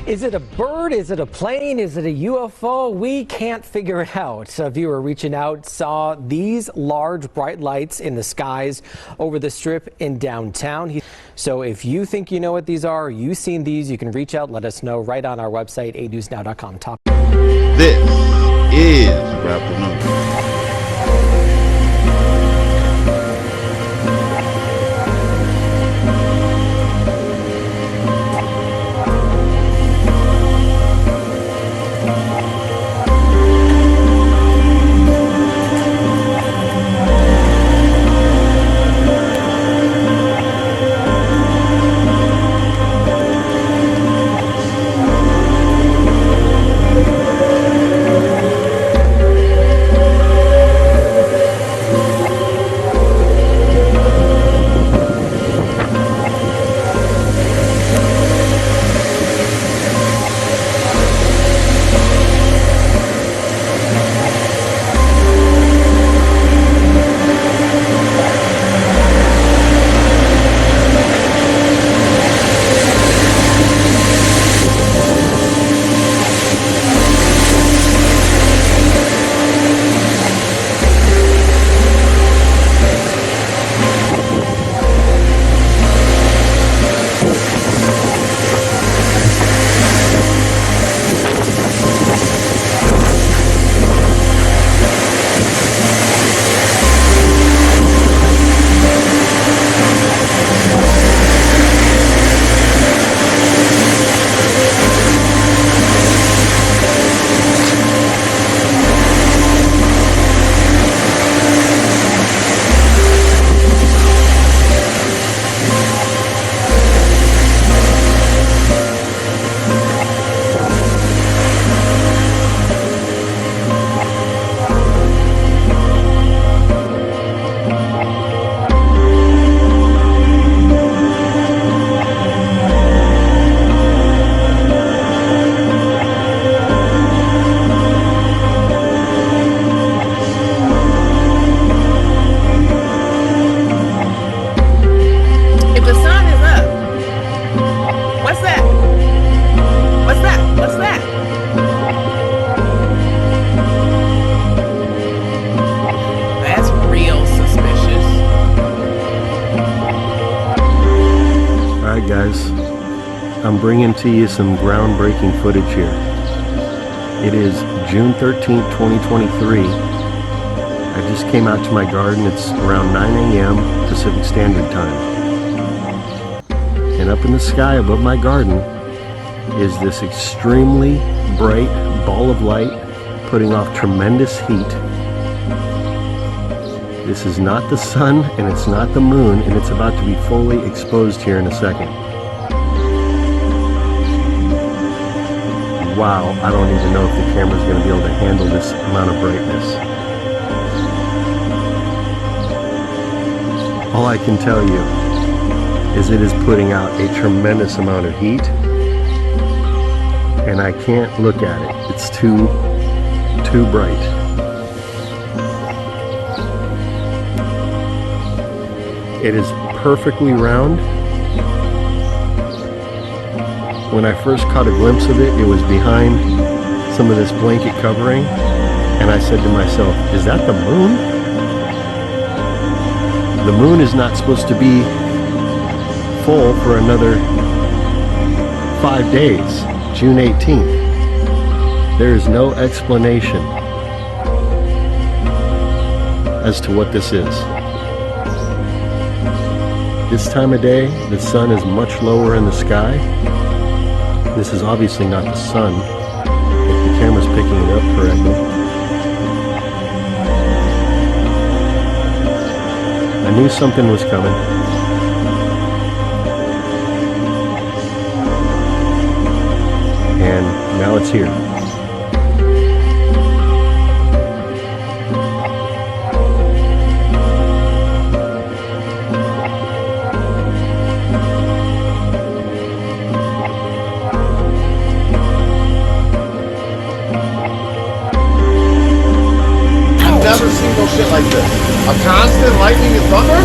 Is it a bird? Is it a plane? Is it a UFO? We can't figure it out. A viewer reaching out saw these large bright lights in the skies over the Strip in downtown. So if you think you know what these are, or you've seen these, you can reach out, let us know right on our website, anewsnow.com. This is Rapper News. Guys, I'm bringing to you some groundbreaking footage here. It is June 13th, 2023. I just came out to my garden. It's around 9 a.m. Pacific Standard Time. And up in the sky above my garden is this extremely bright ball of light putting off tremendous heat. This is not the sun and it's not the moon, and it's about to be fully exposed here in a second. Wow, I don't even know if the camera's going to be able to handle this amount of brightness. All I can tell you is it is putting out a tremendous amount of heat, and I can't look at it. It's too bright. It is perfectly round. When I first caught a glimpse of it, it was behind some of this blanket covering, and I said to myself, is that the moon? The moon is not supposed to be full for another 5 days, June 18th. There is no explanation as to what this is. This time of day, the sun is much lower in the sky. This is obviously not the sun, if the camera's picking it up correctly. I knew something was coming. And now it's here. Never seen no shit like this. A constant lightning and thunder?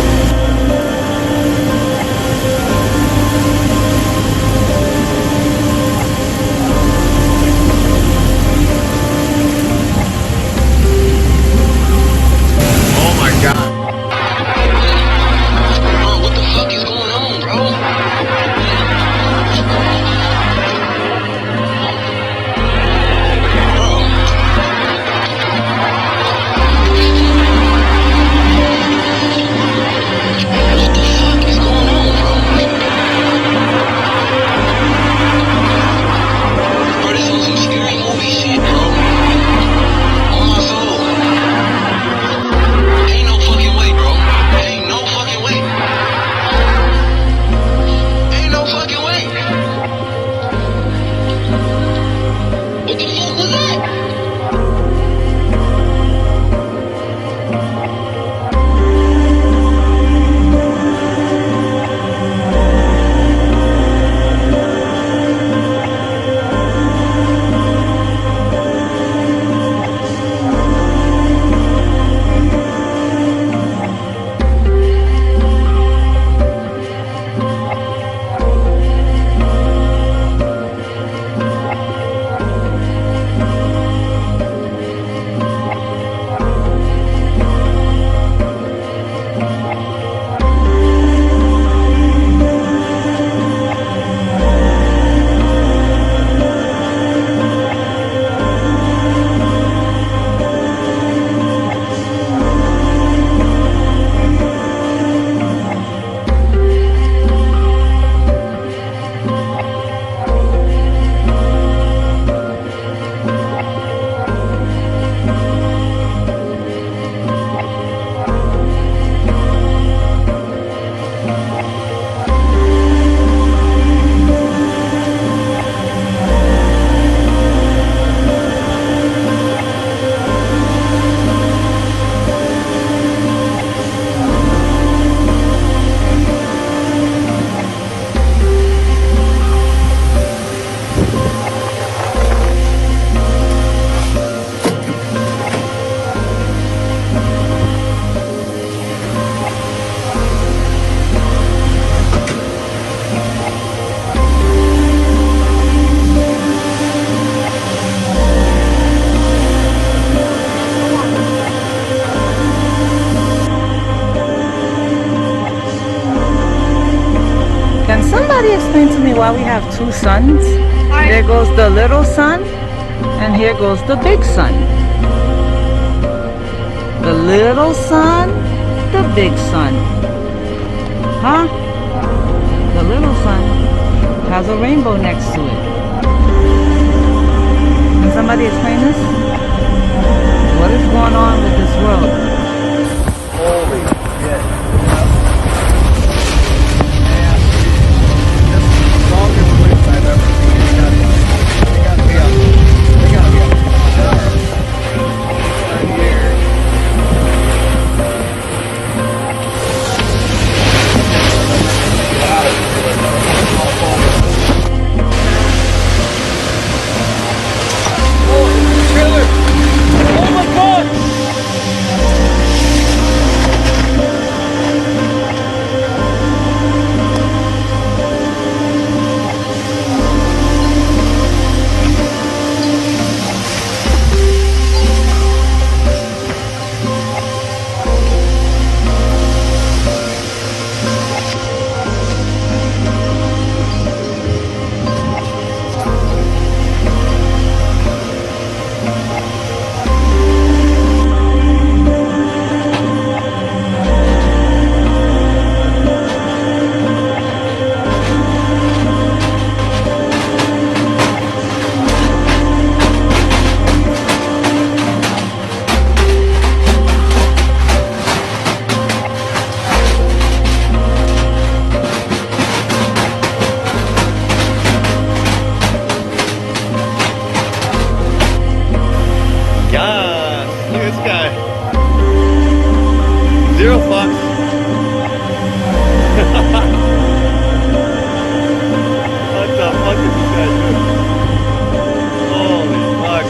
why we have two suns? There goes the little sun, and here goes the big sun. The little sun, the big sun. Huh? The little sun has a rainbow next to it. Can somebody explain this? What is going on with this world? Holy shit. Zero fucks. What the fuck is this guy doing? Holy fuck.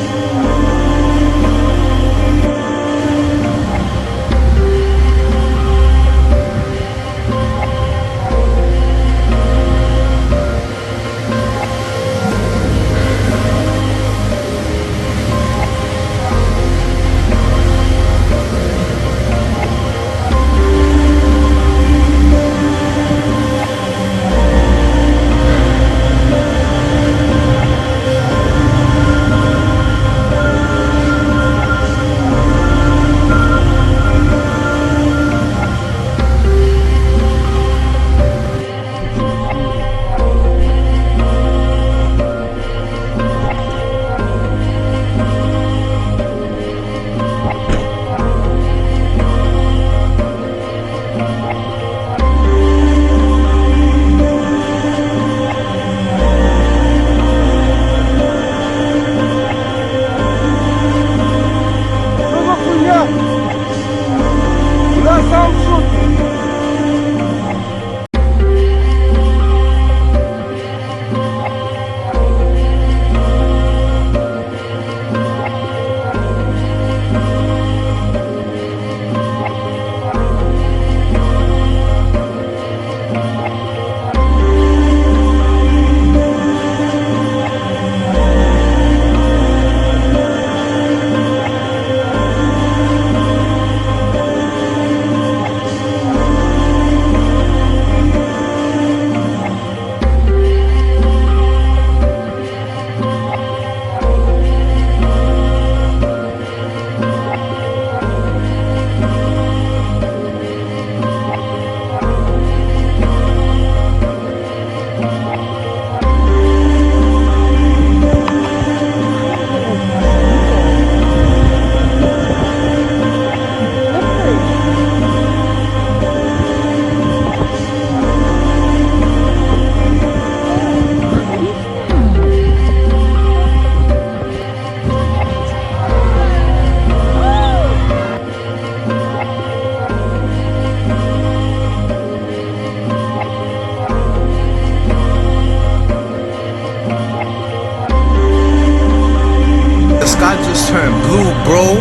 Sky just turned blue, bro,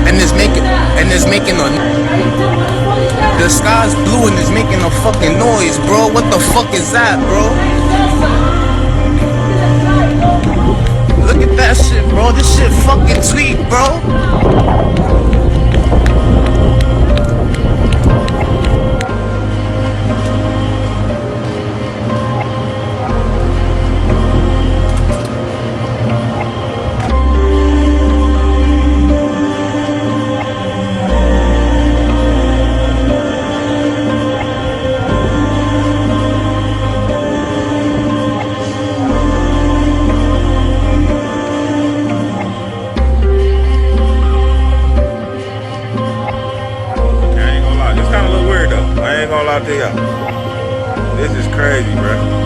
and it's making a. The sky's blue and it's making a fucking noise, bro. What the fuck is that, bro? Look at that shit, bro. This shit fucking sweet, bro. crazy, bro.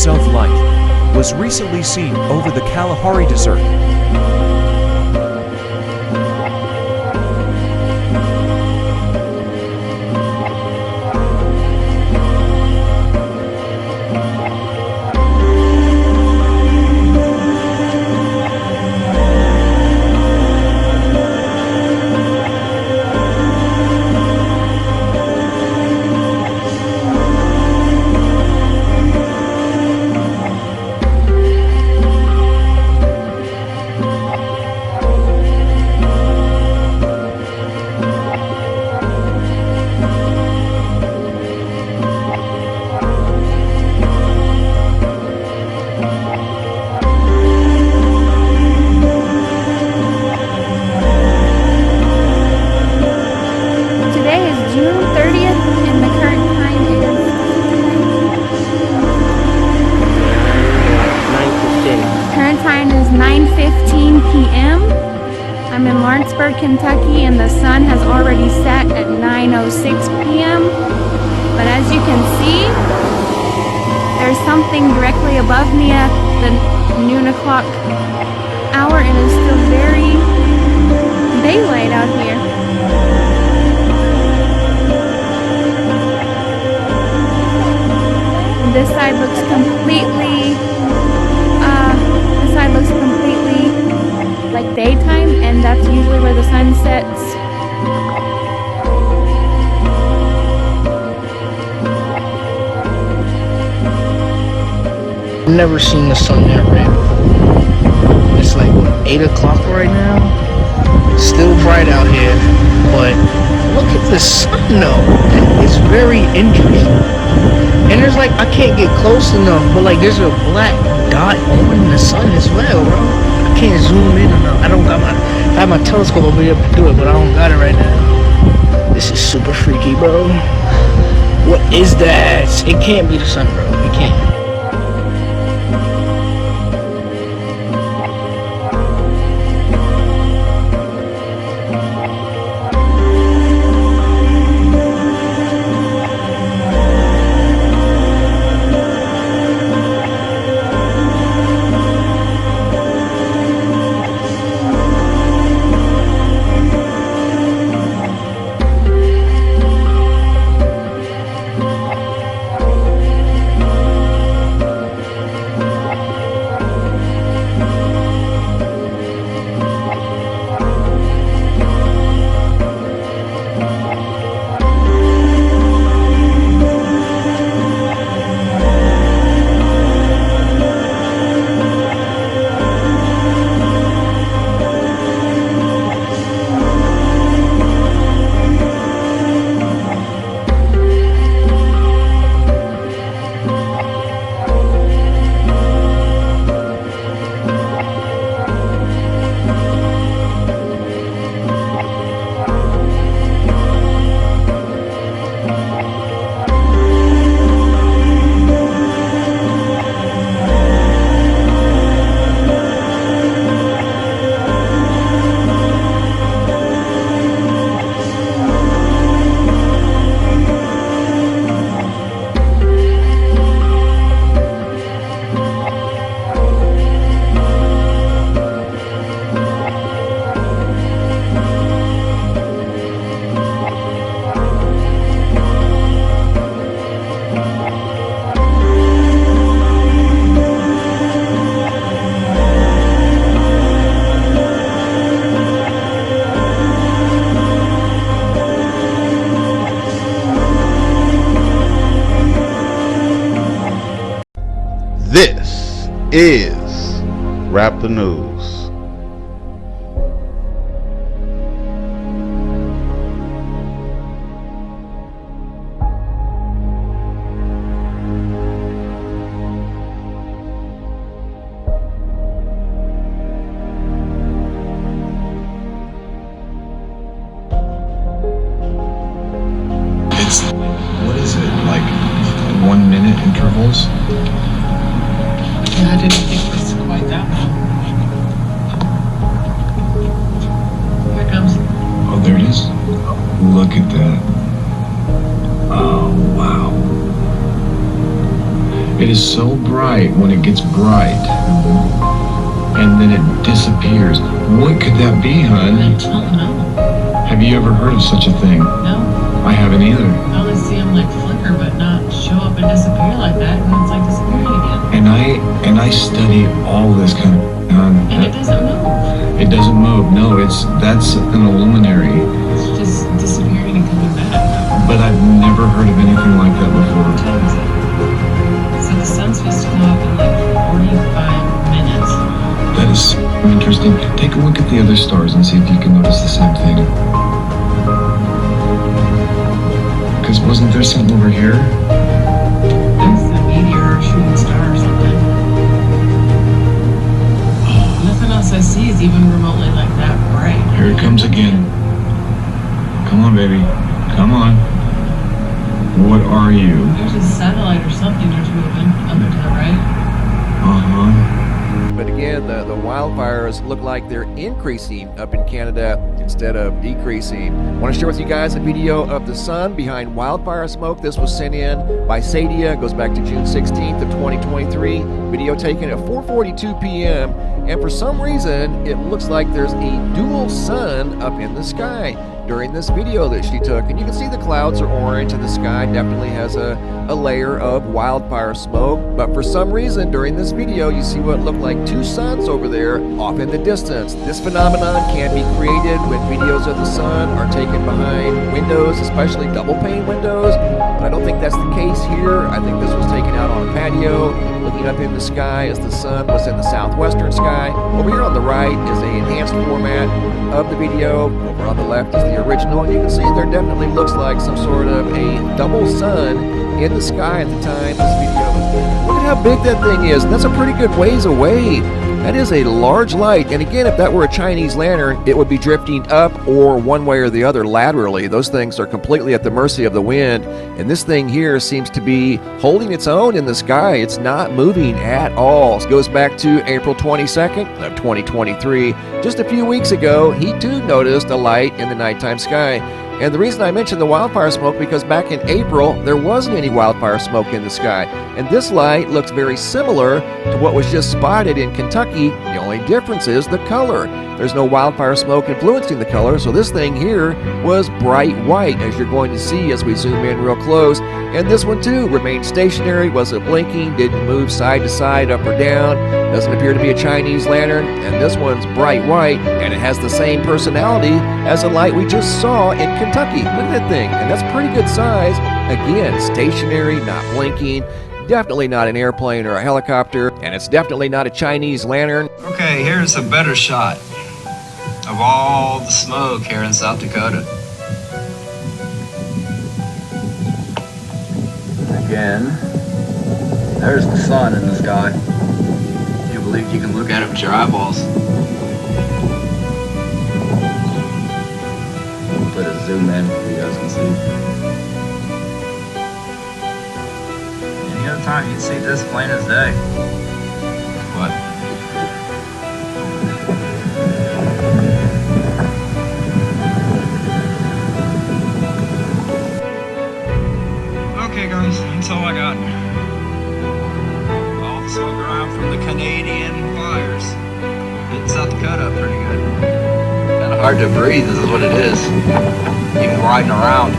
rays of light was recently seen over the Kalahari Desert. I'm in Lawrenceburg, Kentucky, and the sun has already set at 9:06 p.m. But as you can see, there's something directly above me at the noon o'clock hour, and it's still very daylight out here. And this side looks completely like daytime, and that's usually where the sun sets. I've never seen the sun that red before. It's like, what, 8 o'clock right now? It's still bright out here, but look at the sun though. It's very interesting. And there's like, I can't get close enough, but like there's a black dot on the sun as well, bro. I can't zoom in enough. I don't got my, if I had my telescope, I'll be able to do it, but I don't got it right now. This is super freaky, bro. What is that? It can't be the sun, bro. It can't. This is Wrap the News. It's, what is it, like 1 minute intervals? I didn't think it was quite that long. Here it comes. Oh, there it is. Look at that. Oh, wow. It is so bright when it gets bright, and then it disappears. What could that be, hon? I don't know. Have you ever heard of such a thing? No. I haven't either. I only see them like flicker, but not show up and disappear like that, and it's like disappearing again. And I study all this kind of. And it doesn't move. It doesn't move. No, that's an luminary. It's just disappearing and coming back. But I've never heard of anything like that before. So the sun's supposed to come up in like 45 minutes. That is so interesting. Take a look at the other stars and see if you can notice the same thing. Because wasn't there something over here? That's a meteor or shooting star or something. Nothing else I see is even remotely like that bright. Here it comes again. Come on, baby. Come on. What are you? There's a satellite or something that's moving up and to the right. Uh-huh. But again, the wildfires look like they're increasing up in Canada instead of decreasing. I want to share with you guys a video of the sun behind wildfire smoke. This was sent in by Sadia. It goes back to June 16th of 2023. Video taken at 4:42 p.m. And for some reason, it looks like there's a dual sun up in the sky during this video that she took. And you can see the clouds are orange and the sky definitely has a layer of wildfire smoke. But for some reason during this video, you see what look like two suns over there off in the distance. This phenomenon can be created when videos of the sun are taken behind windows, especially double pane windows. But I don't think that's the case here. I think this was taken out on a patio, looking up in the sky as the sun was in the southwestern sky. Over here on the right is an enhanced format of the video. Over on the left is the original, and you can see there definitely looks like some sort of a double sun in the sky at the time this video was taken. Look at how big that thing is, and that's a pretty good ways away. That is a large light, and again, if that were a Chinese lantern, it would be drifting up or one way or the other laterally. Those things are completely at the mercy of the wind, and this thing here seems to be holding its own in the sky. It's not moving at all. It goes back to April 22nd of 2023. Just a few weeks ago, he too noticed a light in the nighttime sky. And the reason I mentioned the wildfire smoke, because back in April, there wasn't any wildfire smoke in the sky. And this light looks very similar to what was just spotted in Kentucky. The only difference is the color. There's no wildfire smoke influencing the color, so this thing here was bright white, as you're going to see as we zoom in real close. And this one too remained stationary, wasn't blinking, didn't move side to side, up or down. Doesn't appear to be a Chinese lantern. And this one's bright white, and it has the same personality as the light we just saw in Kentucky. Look at that thing, and that's pretty good size. Again, stationary, not blinking. Definitely not an airplane or a helicopter, and it's definitely not a Chinese lantern. Okay, here's a better shot of all the smoke here in South Dakota. Again, there's the sun in the sky. You believe you can look at it with your eyeballs. Put a zoom in so you guys can see. Any other time you'd see this plain as day. What? Okay guys, that's all I got. All the smoke around from the Canadian fires. Hitting South Dakota up pretty good. Kinda hard to breathe, this is what it is. Even riding around.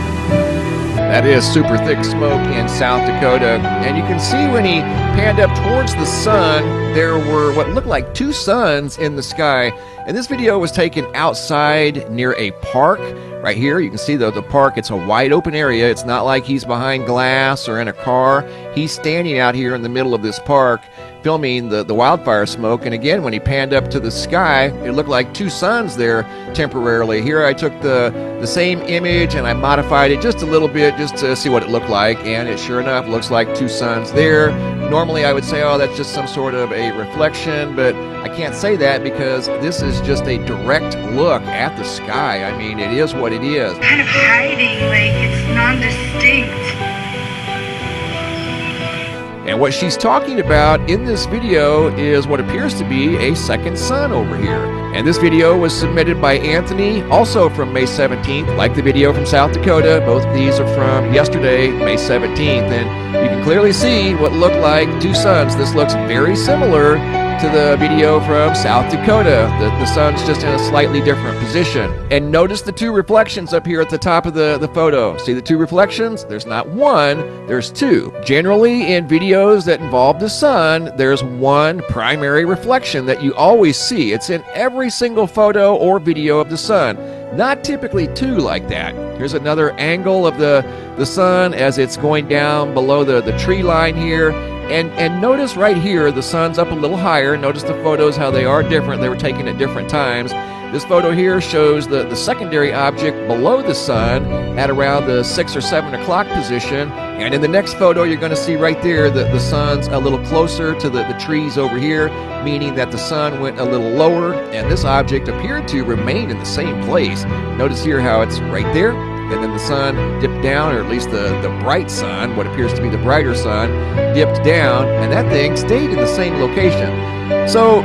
That is super thick smoke in South Dakota. And you can see when he panned up towards the sun, there were what looked like two suns in the sky. And this video was taken outside near a park. Right here, you can see the park, it's a wide open area. It's not like he's behind glass or in a car. He's standing out here in the middle of this park filming the wildfire smoke. And again, when he panned up to the sky, it looked like two suns there temporarily. Here I took the same image and I modified it just a little bit just to see what it looked like. And it sure enough looks like two suns there. Normally I would say, oh, that's just some sort of a reflection, but I can't say that because this is just a direct look at the sky. I mean, it is what it is. Kind of hiding, like it's non-distinct. And what she's talking about in this video is what appears to be a second sun over here. And this video was submitted by Anthony, also from May 17th, like the video from South Dakota. Both of these are from yesterday, May 17th. And you can clearly see what looked like two suns. This looks very similar to the video from South Dakota. The sun's just in a slightly different position. And notice the two reflections up here at the top of the photo. See the two reflections? There's not one, there's two. Generally in videos that involve the sun, there's one primary reflection that you always see. It's in every single photo or video of the sun. Not typically two like that. Here's another angle of the sun as it's going down below the tree line here. And notice right here, the sun's up a little higher. Notice the photos, how they are different. They were taken at different times. This photo here shows the secondary object below the sun at around the 6 or 7 o'clock position. And in the next photo, you're going to see right there that the sun's a little closer to the trees over here, meaning that the sun went a little lower, and this object appeared to remain in the same place. Notice here how it's right there, and then the sun dipped down, or at least the bright sun, what appears to be the brighter sun, dipped down, and that thing stayed in the same location. So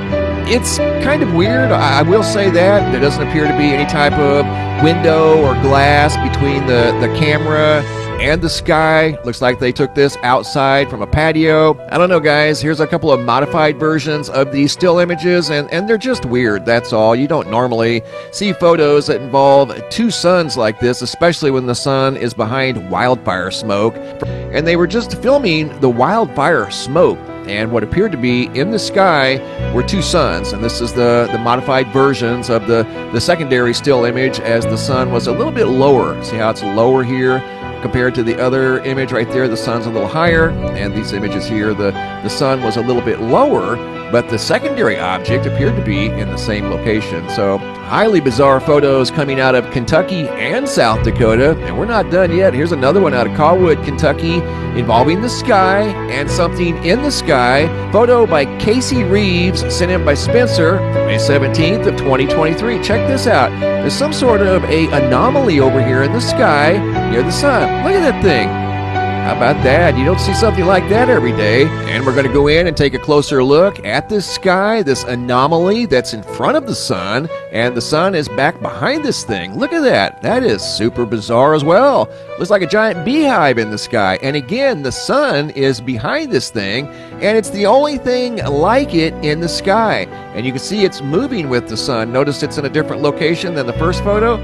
it's kind of weird, I will say that. There doesn't appear to be any type of window or glass between the camera and the sky. Looks like they took this outside from a patio. I don't know, guys. Here's a couple of modified versions of these still images, and they're just weird, that's all. You don't normally see photos that involve two suns like this, especially when the sun is behind wildfire smoke. And they were just filming the wildfire smoke, and what appeared to be in the sky were two suns. And this is the modified versions of the secondary still image as the sun was a little bit lower. See how it's lower here compared to the other image right there? The sun's a little higher, and these images here, the sun was a little bit lower, but the secondary object appeared to be in the same location. So highly bizarre photos coming out of Kentucky and South Dakota, and we're not done yet. Here's another one out of Colwood, Kentucky, involving the sky and something in the sky. Photo by Casey Reeves, sent in by Spencer, May 17th of 2023. Check this out. There's some sort of a anomaly over here in the sky near the sun. Look at that thing. How about that? You don't see something like that every day. And we're going to go in and take a closer look at this sky, this anomaly that's in front of the sun, and the sun is back behind this thing. Look at that. That is super bizarre as well. Looks like a giant beehive in the sky. And again, the sun is behind this thing, and it's the only thing like it in the sky. And you can see it's moving with the sun. Notice it's in a different location than the first photo.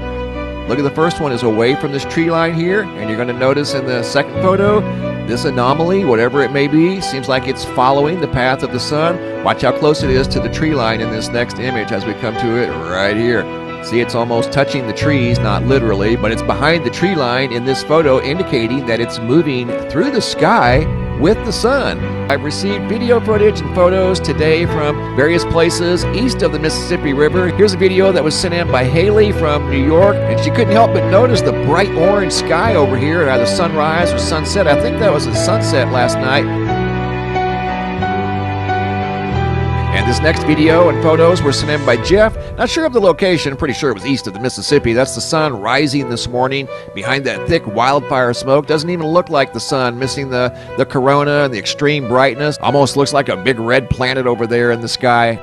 Look at the first one is away from this tree line here, and you're going to notice in the second photo, this anomaly, whatever it may be, seems like it's following the path of the sun. Watch how close it is to the tree line in this next image as we come to it right here. See, it's almost touching the trees, not literally, but it's behind the tree line in this photo, indicating that it's moving through the sky with the sun. I've received video footage and photos today from various places east of the Mississippi River. Here's a video that was sent in by Haley from New York, and she couldn't help but notice the bright orange sky over here, either sunrise or sunset. I think that was a sunset last night. And this next video and photos were sent in by Jeff. Not sure of the location, pretty sure it was east of the Mississippi. That's the sun rising this morning behind that thick wildfire smoke. Doesn't even look like the sun, missing the corona and the extreme brightness. Almost looks like a big red planet over there in the sky.